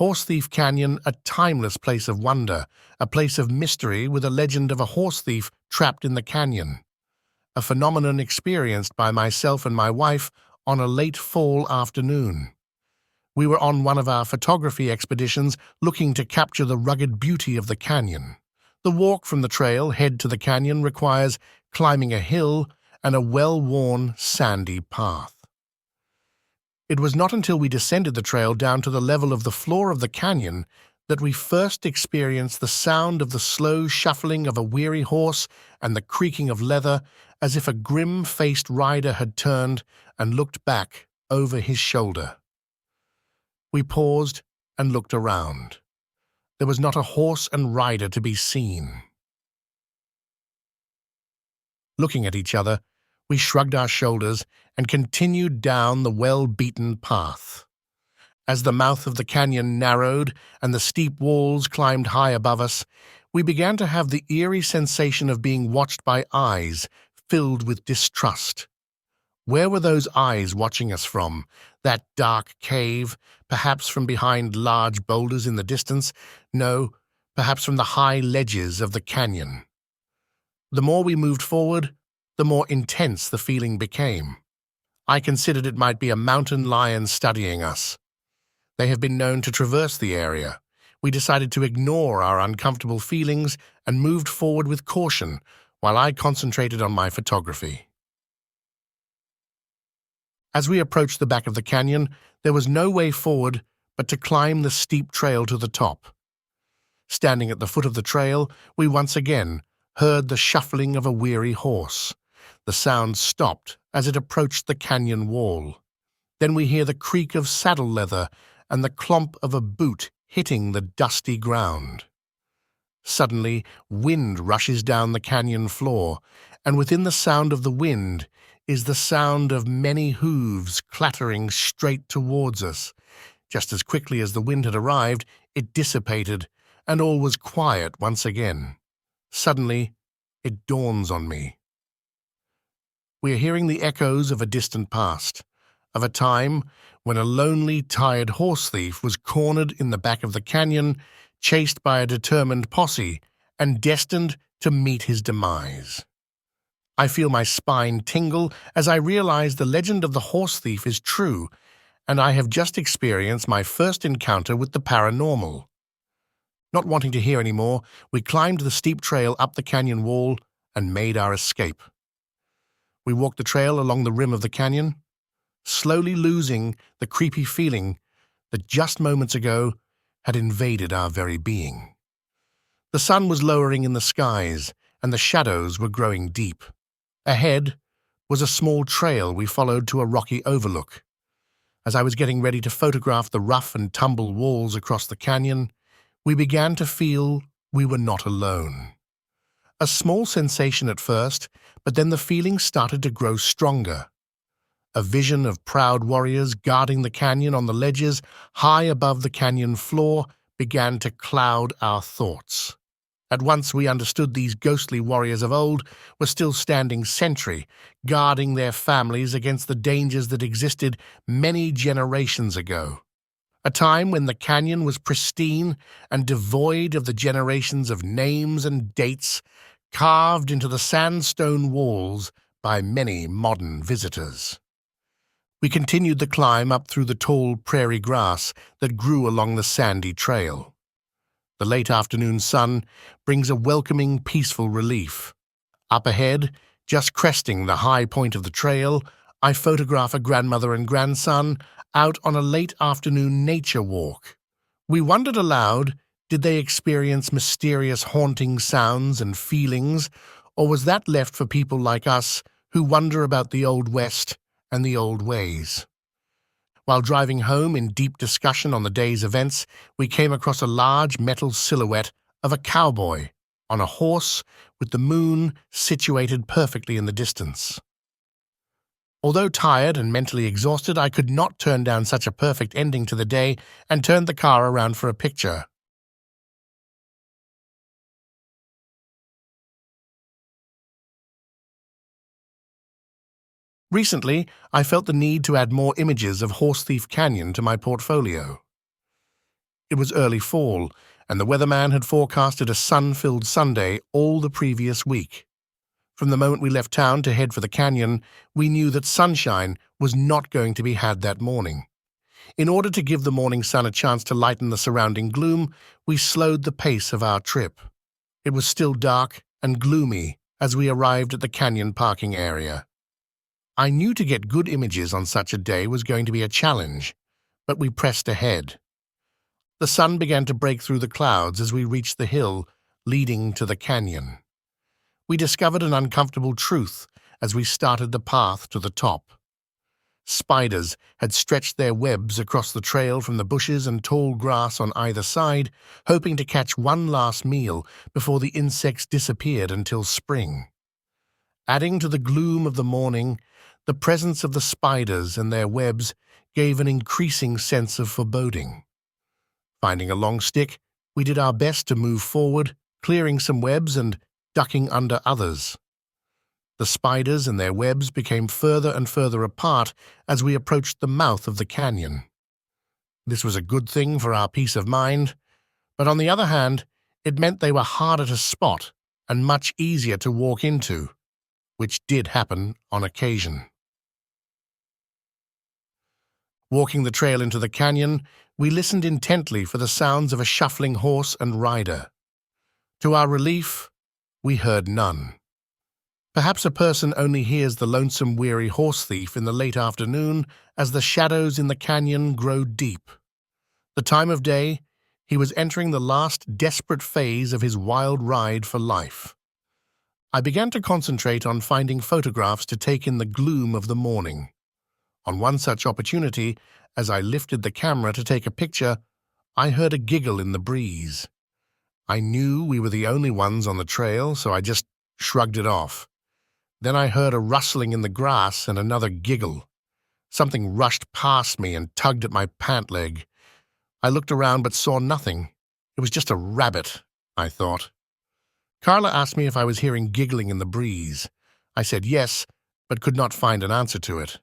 Horse Thief Canyon, a timeless place of wonder, a place of mystery with a legend of a horse thief trapped in the canyon. A phenomenon experienced by myself and my wife on a late fall afternoon. We were on one of our photography expeditions looking to capture the rugged beauty of the canyon. The walk from the trail-head to the canyon requires climbing a hill and a well-worn, sandy path. It was not until we descended the trail down to the level of the floor of the canyon that we first experienced the sound of the slow shuffling of a weary horse and the creaking of leather, as if a grim-faced rider had turned and looked back over his shoulder. We paused and looked around. There was not a horse and rider to be seen. Looking at each other, we shrugged our shoulders and continued down the well-beaten path. As the mouth of the canyon narrowed and the steep walls climbed high above us, we began to have the eerie sensation of being watched by eyes filled with distrust. Where were those eyes watching us from? That dark cave, perhaps from behind large boulders in the distance? No, perhaps from the high ledges of the canyon. The more we moved forward, the more intense the feeling became. I considered it might be a mountain lion studying us. They have been known to traverse the area. We decided to ignore our uncomfortable feelings and moved forward with caution while I concentrated on my photography. As we approached the back of the canyon, there was no way forward but to climb the steep trail to the top. Standing at the foot of the trail, we once again heard the shuffling of a weary horse. The sound stopped as it approached the canyon wall. Then we hear the creak of saddle leather and the clomp of a boot hitting the dusty ground. Suddenly, wind rushes down the canyon floor, and within the sound of the wind is the sound of many hooves clattering straight towards us. Just as quickly as the wind had arrived, it dissipated, and all was quiet once again. Suddenly, it dawns on me. We are hearing the echoes of a distant past, of a time when a lonely, tired horse thief was cornered in the back of the canyon, chased by a determined posse, and destined to meet his demise. I feel my spine tingle as I realize the legend of the horse thief is true, and I have just experienced my first encounter with the paranormal. Not wanting to hear any more, we climbed the steep trail up the canyon wall and made our escape. We walked the trail along the rim of the canyon, slowly losing the creepy feeling that just moments ago had invaded our very being. The sun was lowering in the skies, and the shadows were growing deep. Ahead was a small trail we followed to a rocky overlook. As I was getting ready to photograph the rough and tumble walls across the canyon, we began to feel we were not alone. A small sensation at first, but then the feeling started to grow stronger. A vision of proud warriors guarding the canyon on the ledges high above the canyon floor began to cloud our thoughts. At once we understood these ghostly warriors of old were still standing sentry, guarding their families against the dangers that existed many generations ago. A time when the canyon was pristine and devoid of the generations of names and dates carved into the sandstone walls by many modern visitors. We continued the climb up through the tall prairie grass that grew along the sandy trail. The late afternoon sun brings a welcoming, peaceful relief. Up ahead, just cresting the high point of the trail, I photograph a grandmother and grandson out on a late afternoon nature walk. We wondered aloud, did they experience mysterious haunting sounds and feelings, or was that left for people like us who wonder about the Old West and the old ways? While driving home in deep discussion on the day's events, we came across a large metal silhouette of a cowboy on a horse with the moon situated perfectly in the distance. Although tired and mentally exhausted, I could not turn down such a perfect ending to the day and turned the car around for a picture. Recently, I felt the need to add more images of Horse Thief Canyon to my portfolio. It was early fall, and the weatherman had forecasted a sun-filled Sunday all the previous week. From the moment we left town to head for the canyon, we knew that sunshine was not going to be had that morning. In order to give the morning sun a chance to lighten the surrounding gloom, we slowed the pace of our trip. It was still dark and gloomy as we arrived at the canyon parking area. I knew to get good images on such a day was going to be a challenge, but we pressed ahead. The sun began to break through the clouds as we reached the hill leading to the canyon. We discovered an uncomfortable truth as we started the path to the top. Spiders had stretched their webs across the trail from the bushes and tall grass on either side, hoping to catch one last meal before the insects disappeared until spring. Adding to the gloom of the morning, the presence of the spiders and their webs gave an increasing sense of foreboding. Finding a long stick, we did our best to move forward, clearing some webs and ducking under others. The spiders and their webs became further and further apart as we approached the mouth of the canyon. This was a good thing for our peace of mind, but on the other hand, it meant they were harder to spot and much easier to walk into, which did happen on occasion. Walking the trail into the canyon, we listened intently for the sounds of a shuffling horse and rider. To our relief, we heard none. Perhaps a person only hears the lonesome, weary horse thief in the late afternoon as the shadows in the canyon grow deep. The time of day, he was entering the last desperate phase of his wild ride for life. I began to concentrate on finding photographs to take in the gloom of the morning. On one such opportunity, as I lifted the camera to take a picture, I heard a giggle in the breeze. I knew we were the only ones on the trail, so I just shrugged it off. Then I heard a rustling in the grass and another giggle. Something rushed past me and tugged at my pant leg. I looked around but saw nothing. It was just a rabbit, I thought. Carla asked me if I was hearing giggling in the breeze. I said yes, but could not find an answer to it.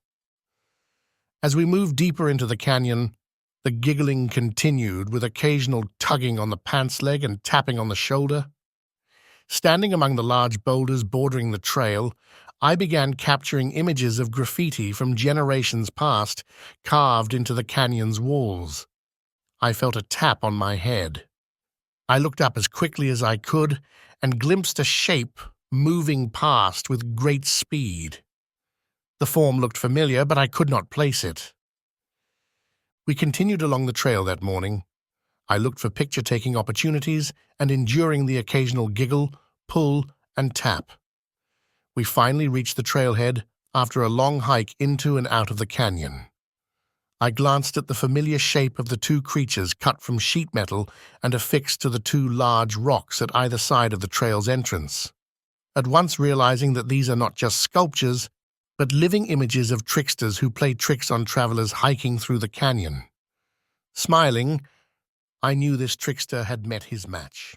As we moved deeper into the canyon, the giggling continued with occasional tugging on the pants leg and tapping on the shoulder. Standing among the large boulders bordering the trail, I began capturing images of graffiti from generations past carved into the canyon's walls. I felt a tap on my head. I looked up as quickly as I could and glimpsed a shape moving past with great speed. The form looked familiar, but I could not place it. We continued along the trail that morning. I looked for picture-taking opportunities and enduring the occasional giggle, pull, and tap. We finally reached the trailhead after a long hike into and out of the canyon. I glanced at the familiar shape of the two creatures cut from sheet metal and affixed to the two large rocks at either side of the trail's entrance, at once realizing that these are not just sculptures, but living images of tricksters who play tricks on travelers hiking through the canyon. Smiling, I knew this trickster had met his match.